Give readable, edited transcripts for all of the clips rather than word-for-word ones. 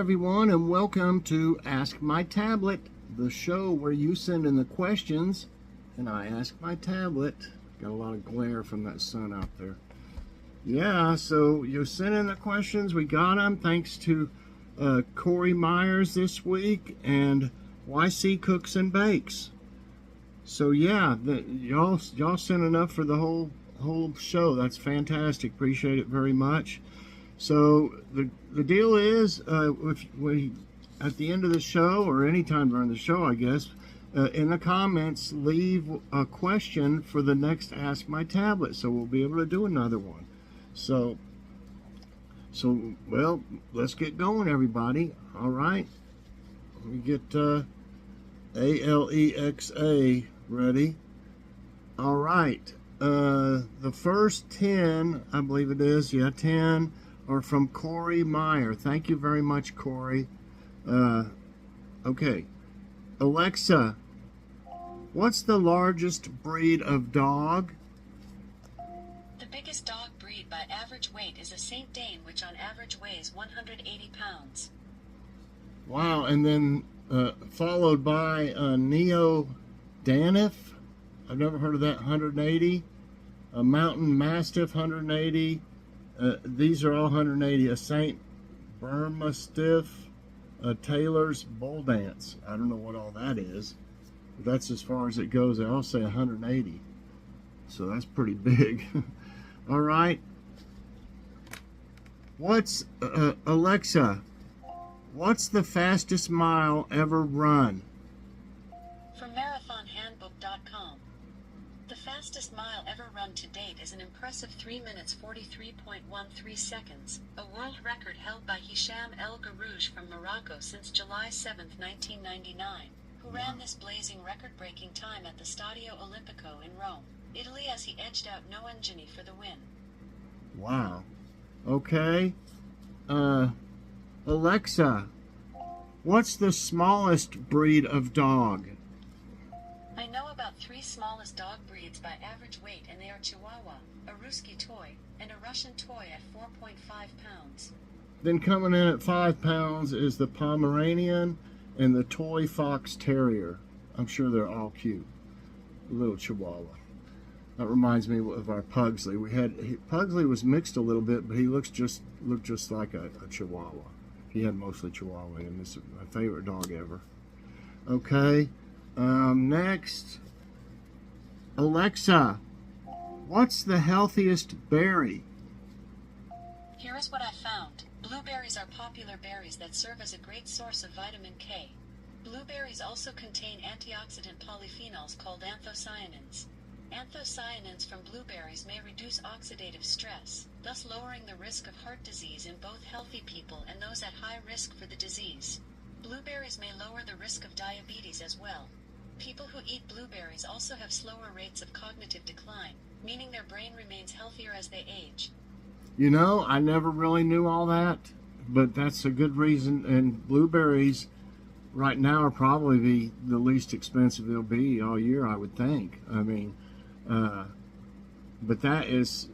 everyone, and welcome to Ask My Tablet, the show where you send in the questions and I ask my tablet. Got a lot of glare from that sun out there. Yeah, so you sent in the questions, we got them thanks to Corey Myers this week and YC Cooks and Bakes. So yeah, y'all sent enough for the whole show. That's fantastic. Appreciate it very much. So the deal is, if we at the end of the show or anytime during the show, I guess, in the comments leave a question for the next Ask My Tablet, so we'll be able to do another one. So well, let's get going, everybody. All right, let me get Alexa ready. All right, the first 10, I believe it is, 10 are from Corey Meyer. Thank you very much, Corey. Okay, Alexa, what's the largest breed of dog? The biggest dog breed by average weight is a Saint Dane, which on average weighs 180 pounds. Wow, and then followed by Neo Daniff. I've never heard of that, 180. A Mountain Mastiff, 180. These are all 180. A Saint Bermastiff, a Taylor's Bull Dance. I don't know what all that is. But that's as far as it goes. They all say 180. So that's pretty big. All right. Alexa, what's the fastest mile ever run? From marathonhandbook.com. The fastest mile ever run to date is an impressive 3 minutes 43.13 seconds, a world record held by Hisham El Garouj from Morocco since July 7, 1999, who ran this blazing record-breaking time at the Stadio Olimpico in Rome, Italy, as he edged out Noah Njini for the win. Wow. Okay. Alexa, what's the smallest breed of dog? I know about 3 smallest dog breeds by average weight, and they are Chihuahua, a Ruski toy, and a Russian toy at 4.5 pounds. Then coming in at 5 pounds is the Pomeranian and the Toy Fox Terrier. I'm sure they're all cute. A little Chihuahua. That reminds me of our Pugsley. Pugsley was mixed a little bit, but he looked just like a Chihuahua. He had mostly Chihuahua in him. This is my favorite dog ever. Okay. Next, Alexa, what's the healthiest berry? Here is what I found. Blueberries are popular berries that serve as a great source of vitamin K. Blueberries also contain antioxidant polyphenols called anthocyanins. Anthocyanins from blueberries may reduce oxidative stress, thus lowering the risk of heart disease in both healthy people and those at high risk for the disease. Blueberries may lower the risk of diabetes as well. People who eat blueberries also have slower rates of cognitive decline, meaning their brain remains healthier as they age. You know, I never really knew all that, but that's a good reason. And blueberries right now are probably the least expensive they'll be all year, I would think. I mean, but that's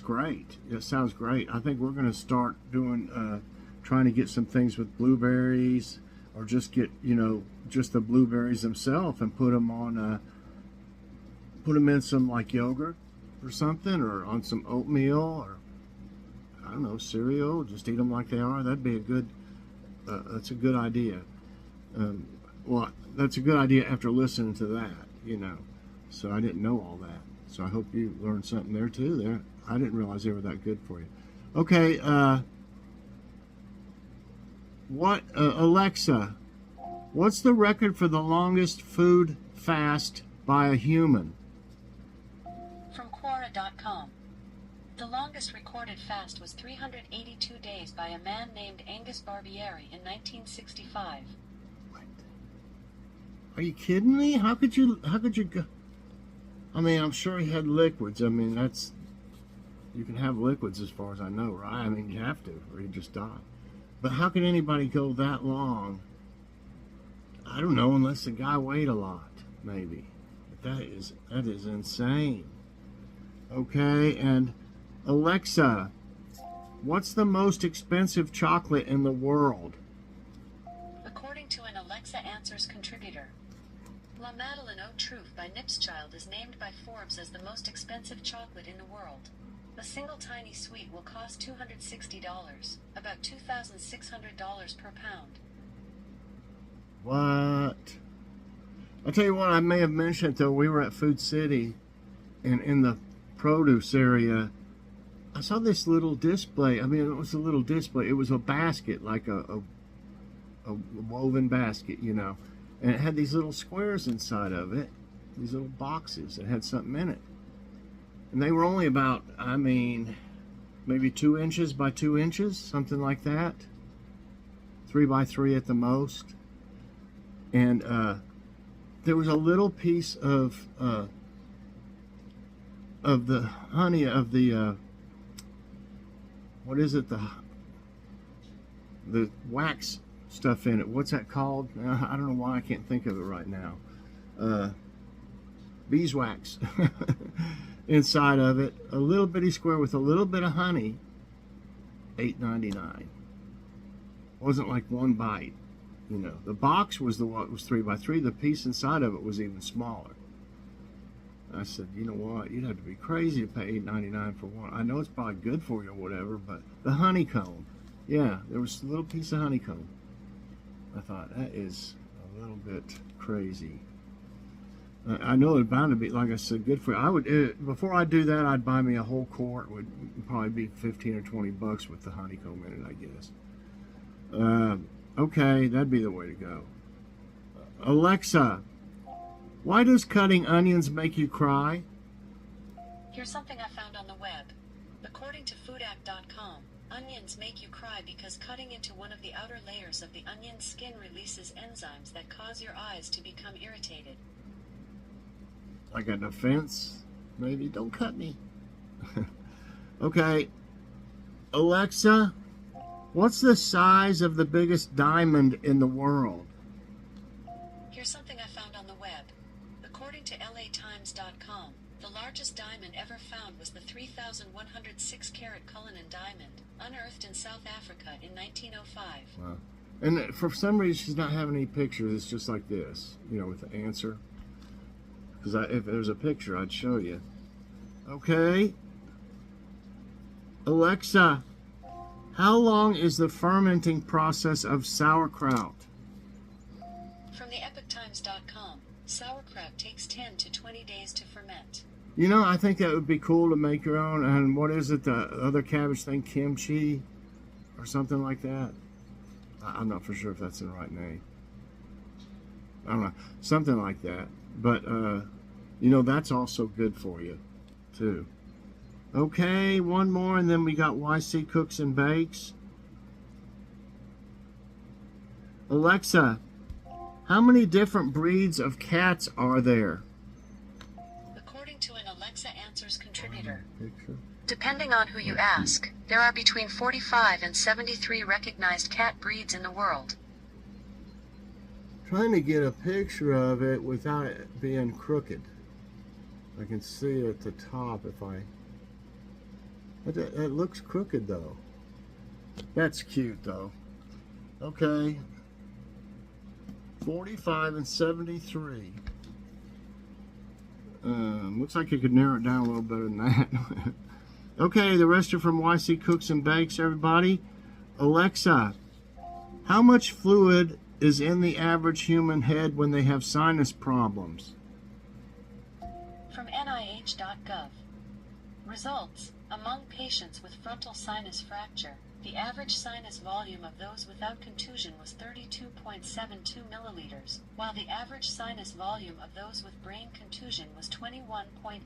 great. It sounds great. I think we're going to start doing, trying to get some things with blueberries, or just get, just the blueberries themselves and put them in some like yogurt or something, or on some oatmeal, or I don't know, cereal. Just eat them like they are. That'd be that's a good idea. Well, that's a good idea after listening to that, So I didn't know all that. So I hope you learned something there too. I didn't realize they were that good for you. Okay, Alexa, what's the record for the longest food fast by a human? From Quora.com. The longest recorded fast was 382 days by a man named Angus Barbieri in 1965. What? Are you kidding me? How could you go? I mean, I'm sure he had liquids. I mean, you can have liquids as far as I know, right? I mean, you have to, or you just die. But how can anybody go that long? I don't know, unless the guy weighed a lot, maybe. But that is insane. Okay, and Alexa, What's the most expensive chocolate in the world? According to an Alexa Answers contributor, La Madeleine Au Truffe by Nipschild is named by Forbes as the most expensive chocolate in the world. A single tiny sweet will cost $260, about $2,600 per pound. What? I'll tell you what, I may have mentioned though, we were at Food City and in the produce area, I saw this little display. I mean, it was a little display. It was a basket, like a woven basket, you know. And it had these little squares inside of it, these little boxes that had something in it. And they were only about, I mean, maybe 2 inches by 2 inches, something like that. 3 by 3 at the most. And there was a little piece of the honey, of the, what is it, the wax stuff in it. What's that called? I don't know why I can't think of it right now. Beeswax inside of it. A little bitty square with a little bit of honey. $8.99. Wasn't like one bite. You know, the box was what was 3 by 3. The piece inside of it was even smaller. I said, you know what? You'd have to be crazy to pay $8.99 for one. I know it's probably good for you or whatever, but the honeycomb. Yeah, there was a little piece of honeycomb. I thought, that is a little bit crazy. I know it's bound to be, like I said, good for you. I would, before I do that, I'd buy me a whole quart. Would probably be 15 or 20 bucks with the honeycomb in it, I guess. Okay, that'd be the way to go. Alexa, why does cutting onions make you cry? Here's something I found on the web. According to foodact.com, onions make you cry because cutting into one of the outer layers of the onion's skin releases enzymes that cause your eyes to become irritated. Like an offense? Maybe. Don't cut me. Okay. Alexa, what's the size of the biggest diamond in the world? Here's something I found on the web. According to LATimes.com, the largest diamond ever found was the 3,106-carat Cullinan diamond, unearthed in South Africa in 1905. Wow. And for some reason, she's not having any pictures. It's just like this, you know, with the answer. Because if there's a picture, I'd show you. Okay. Alexa, how long is the fermenting process of sauerkraut? From the EpochTimes.com, sauerkraut takes 10 to 20 days to ferment. You know, I think that would be cool to make your own. And what is it, the other cabbage thing, kimchi or something like that? I'm not for sure if that's the right name. I don't know, something like that. But, you know, that's also good for you, too. Okay, one more, and then we got YC Cooks and Bakes. Alexa, how many different breeds of cats are there? According to an Alexa Answers contributor, depending on who you ask, there are between 45 and 73 recognized cat breeds in the world. Trying to get a picture of it without it being crooked. I can see it at the top if I... It looks crooked though. That's cute though. Okay. 45 and 73. Looks like you could narrow it down a little better than that. Okay, the rest are from YC Cooks and Bakes, everybody. Alexa, how much fluid is in the average human head when they have sinus problems? From NIH.gov. Results: among patients with frontal sinus fracture, the average sinus volume of those without contusion was 32.72 milliliters, while the average sinus volume of those with brain contusion was 21.85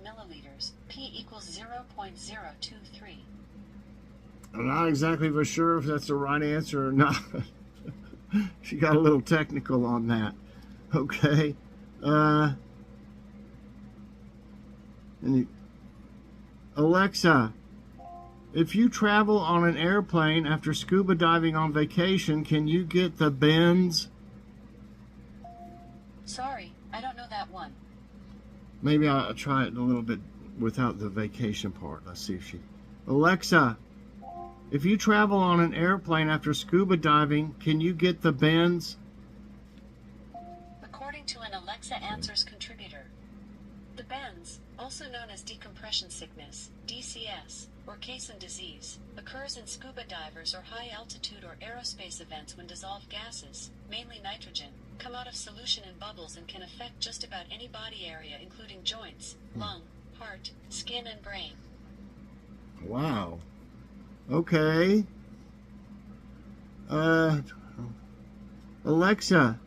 milliliters, p equals 0.023. I'm not exactly for sure if that's the right answer or not. She got a little technical on that. Okay. Alexa, if you travel on an airplane after scuba diving on vacation, can you get the bends? Sorry, I don't know that one. Maybe I'll try it a little bit without the vacation part. Let's see if she... Alexa, If you travel on an airplane after scuba diving, can you get the bends? According to an Alexa Answers contributor, the bends, also known as decompression sickness, DCS, or caisson disease, occurs in scuba divers or high-altitude or aerospace events when dissolved gases, mainly nitrogen, come out of solution in bubbles and can affect just about any body area including joints, lung, heart, skin, and brain. Wow. Okay. Alexa,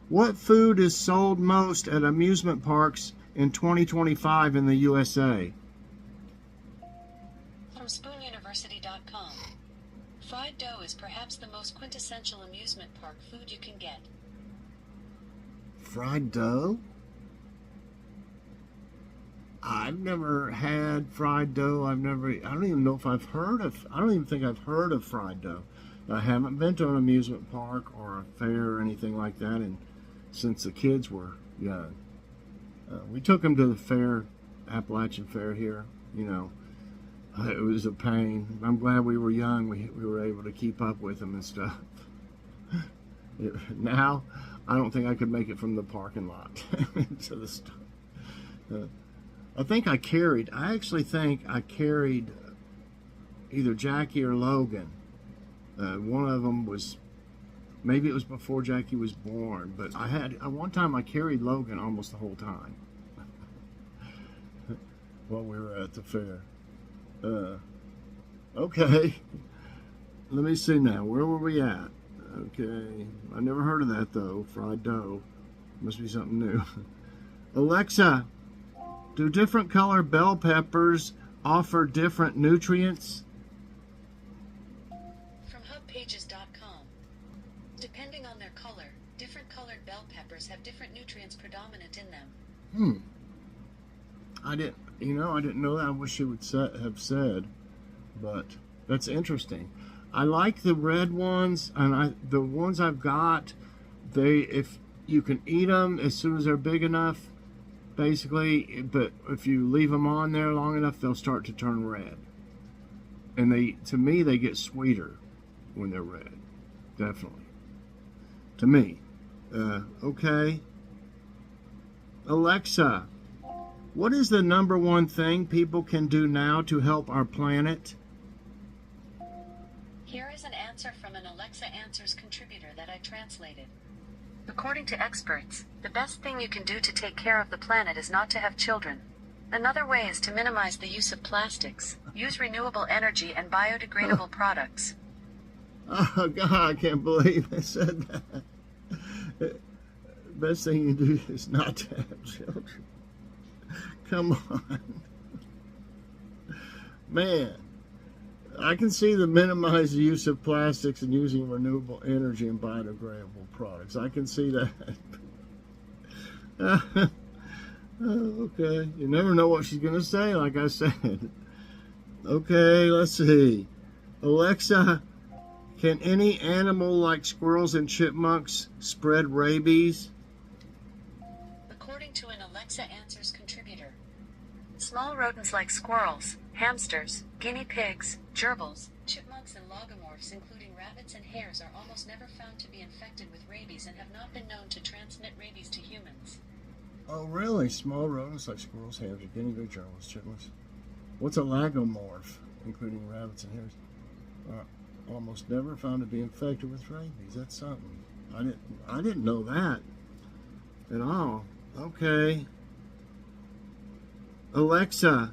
what food is sold most at amusement parks in 2025 in the USA? From SpoonUniversity.com. Fried dough is perhaps the most quintessential amusement park food you can get. Fried dough? I've never had fried dough. I don't even know if I don't even think I've heard of fried dough. I haven't been to an amusement park or a fair or anything like that since the kids were young. We took them to the fair, Appalachian Fair here, It was a pain. I'm glad we were young. We were able to keep up with them and stuff. Now, I don't think I could make it from the parking lot to the store. I actually think I carried either Jackie or Logan. One of them maybe it was before Jackie was born, but one time I carried Logan almost the whole time while we were at the fair. Okay, let me see now. Where were we at? Okay, I never heard of that though. Fried dough. Must be something new. Alexa, do different color bell peppers offer different nutrients? From hubpages.com. Depending on their color, different colored bell peppers have different nutrients predominant in them. I didn't know that. I wish she would have said, but that's interesting. I like the red ones, and the ones I've got, if you can eat them as soon as they're big enough, basically, but if you leave them on there long enough, they'll start to turn red. And to me, they get sweeter when they're red. Definitely. To me. Okay. Alexa, what is the number one thing people can do now to help our planet? Here is an answer from an Alexa Answers contributor that I translated. According to experts, the best thing you can do to take care of the planet is not to have children. Another way is to minimize the use of plastics, use renewable energy and biodegradable products. Oh, God, I can't believe I said that. Best thing you do is not to have children. Come on. Man, I can see the minimize the use of plastics and using renewable energy and biodegradable products. I can see that. Okay. You never know what she's going to say, like I said. Okay, let's see. Alexa, can any animal like squirrels and chipmunks spread rabies? According to an Alexa Answers contributor, small rodents like squirrels, hamsters, guinea pigs, gerbils, chipmunks, and logomorphs, including rabbits and hares, are almost never found to be infected with rabies and have not been known to transmit rabies to humans. Oh, really? Small rodents like squirrels, hamsters, guinea pigs, gerbils, chipmunks. What's a lagomorph, including rabbits and hares? Almost never found to be infected with rabies. That's something. I didn't know that at all. Okay. Alexa,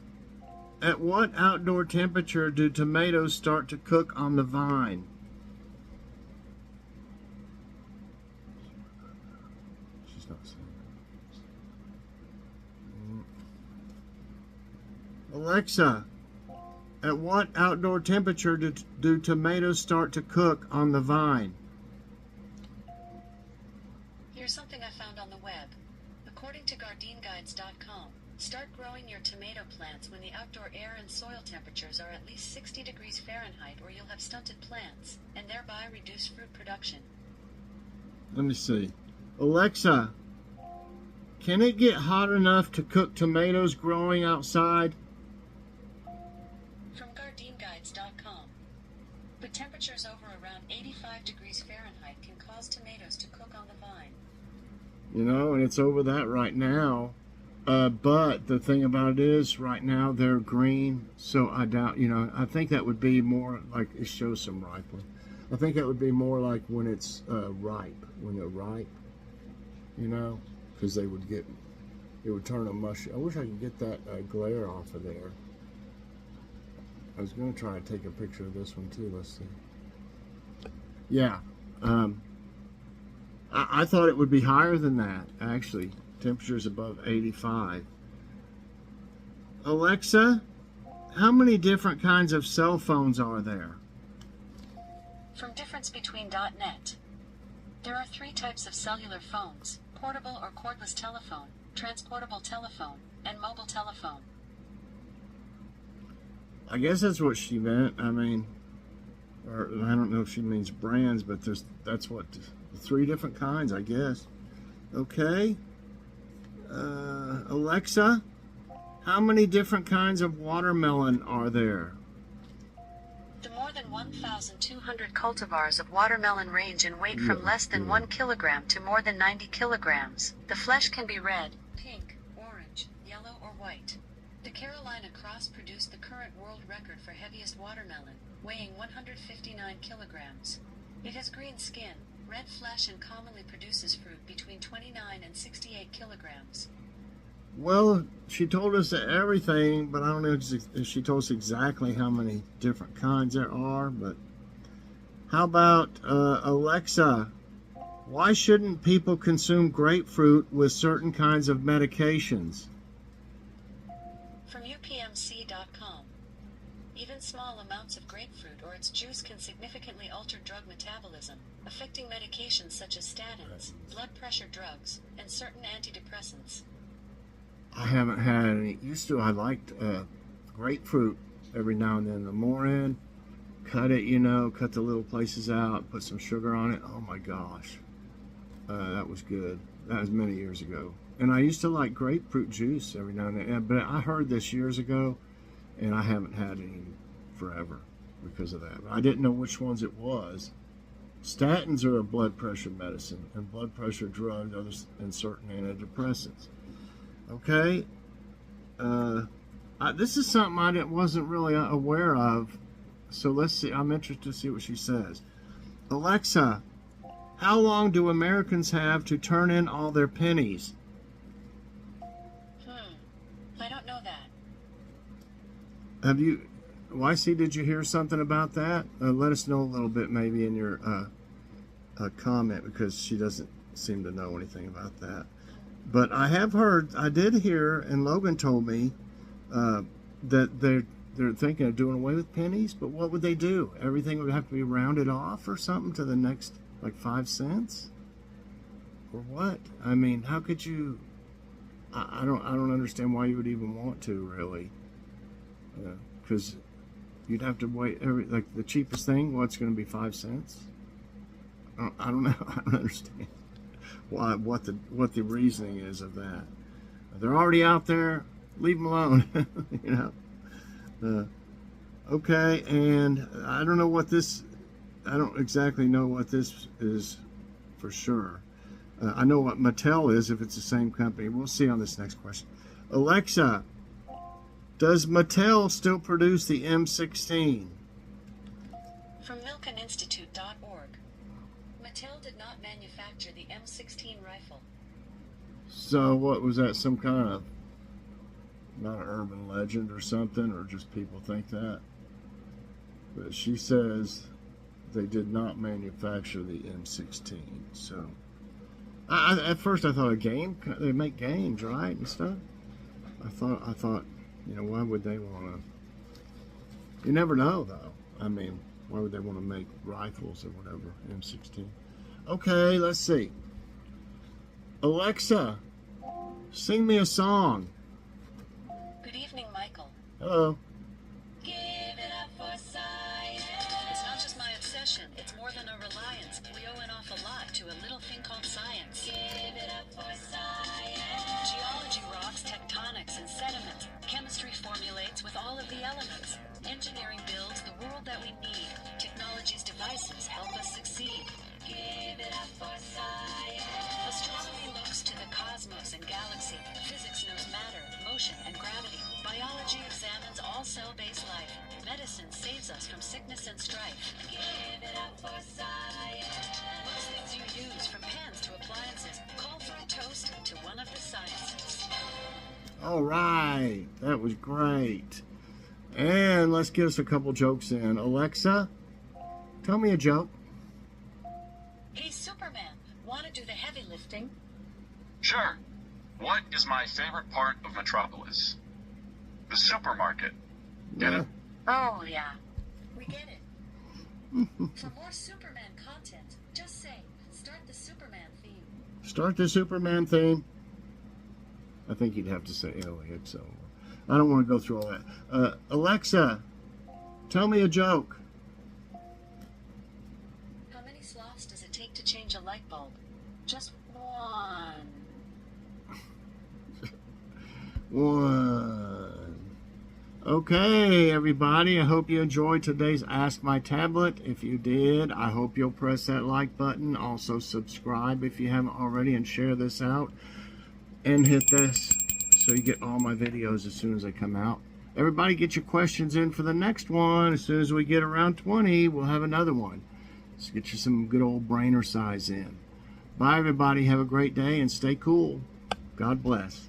at what outdoor temperature do tomatoes start to cook on the vine? She's not saying that. Alexa, at what outdoor temperature do tomatoes start to cook on the vine? Here's something I found on the web. According to GardeneGuides.com, start growing your tomato plants when the outdoor air and soil temperatures are at least 60 degrees Fahrenheit, or you'll have stunted plants, and thereby reduce fruit production. Let me see. Alexa, can it get hot enough to cook tomatoes growing outside? From GardeneGuides.com, You know, and it's over that right now. But the thing about it is, right now they're green, so I doubt, you know, I think that would be more like, it shows some ripening. I think that would be more like when it's ripe, when they're ripe, you know, because they would get, it would turn a mushy. I wish I could get that glare off of there. I was going to try to take a picture of this one too. Let's see. Yeah. I thought it would be higher than that, actually. Temperatures above 85. Alexa, how many different kinds of cell phones are there? From differencebetween.net. There are 3 types of cellular phones: portable or cordless telephone, transportable telephone, and mobile telephone. I guess that's what she meant. I mean, or I don't know if she means brands, but that's what, 3 different kinds, I guess. Okay. Alexa, how many different kinds of watermelon are there? The more than 1,200 cultivars of watermelon range in weight from less than 1 kilogram to more than 90 kilograms. The flesh can be red, pink, orange, yellow, or white. The Carolina Cross produced the current world record for heaviest watermelon, weighing 159 kilograms. It has green skin, red flesh, and commonly produces fruit between 29 and 68 kilograms. Well, she told us everything, but I don't know if she told us exactly how many different kinds there are. But how about Alexa, why shouldn't people consume grapefruit with certain kinds of medications? From UPMC.com. Even small amounts of grapefruit or its juice can significantly alter drug metabolism, affecting medications such as statins, blood pressure drugs, and certain antidepressants. I haven't had any. Used to, I liked grapefruit every now and then in the morning. Cut it, you know, cut the little places out, put some sugar on it. Oh my gosh. That was good. That was many years ago. And I used to like grapefruit juice every now and then. But I heard this years ago, and I haven't had any forever because of that. I didn't know which ones it was. Statins are a blood pressure medicine, and blood pressure drugs and certain antidepressants. Okay, this is something I wasn't really aware of, so let's see. I'm interested to see what she says. Alexa, how long do Americans have to turn in all their pennies? I don't know that. Have you, YC, did you hear something about that? Let us know a little bit maybe in your comment, because she doesn't seem to know anything about that. But I have heard, I did hear, and Logan told me that they're thinking of doing away with pennies. But what would they do? Everything would have to be rounded off or something to the next, like 5 cents, or what? I mean, how could you? I don't understand why you would even want to, really, because you'd have to wait. Like the cheapest thing, what's going to be 5 cents? I don't know. I don't understand what the reasoning is of that. They're already out there. Leave them alone. You know. Okay, and I don't know what this. I don't exactly know what this is for sure. I know what Mattel is if it's the same company. We'll see on this next question. Alexa, does Mattel still produce the M16? From MilkenInstitute.org. Mattel did not manufacture the M16 rifle. So what was that, some kind of, not an urban legend or something, or just people think that? But she says they did not manufacture the M16. So at first I thought a game, they make games, right, and stuff. I thought, you know, why would they want to? You never know, though. I mean, why would they want to make rifles or whatever, M16? Okay, let's see. Alexa, sing me a song. Good evening, Michael. Hello. Give it up for science. It's not just my obsession. It's more than a reliance. We owe an awful lot to a little thing called science. Give it up for science. Geology rocks tectonics and sediments. Chemistry formulates with all of the elements. Engineering builds the world that we need. Technology's devices help us succeed. Give it up for science. Astronomy looks to sickness and strife. Give it up for science. Most things you use, from pans to appliances, call for a toast to one of the sciences. All right, that was great. And let's get us a couple jokes in. Alexa, tell me a joke. Hey, Superman, want to do the heavy lifting? Sure. What is my favorite part of Metropolis? The supermarket. Get it? Oh, yeah. We get it. For more Superman content, just say, start the Superman theme. Start the Superman theme. I think you'd have to say Elliot, so I don't want to go through all that. Alexa, tell me a joke. How many sloths does it take to change a light bulb? Just one. One. Okay, everybody, I hope you enjoyed today's Ask My Tablet. If you did, I hope you'll press that like button. Also subscribe if you haven't already, and share this out. And hit this so you get all my videos as soon as they come out. Everybody get your questions in for the next one. As soon as we get around 20, we'll have another one. Let's get you some good old brainer size in. Bye, everybody. Have a great day and stay cool. God bless.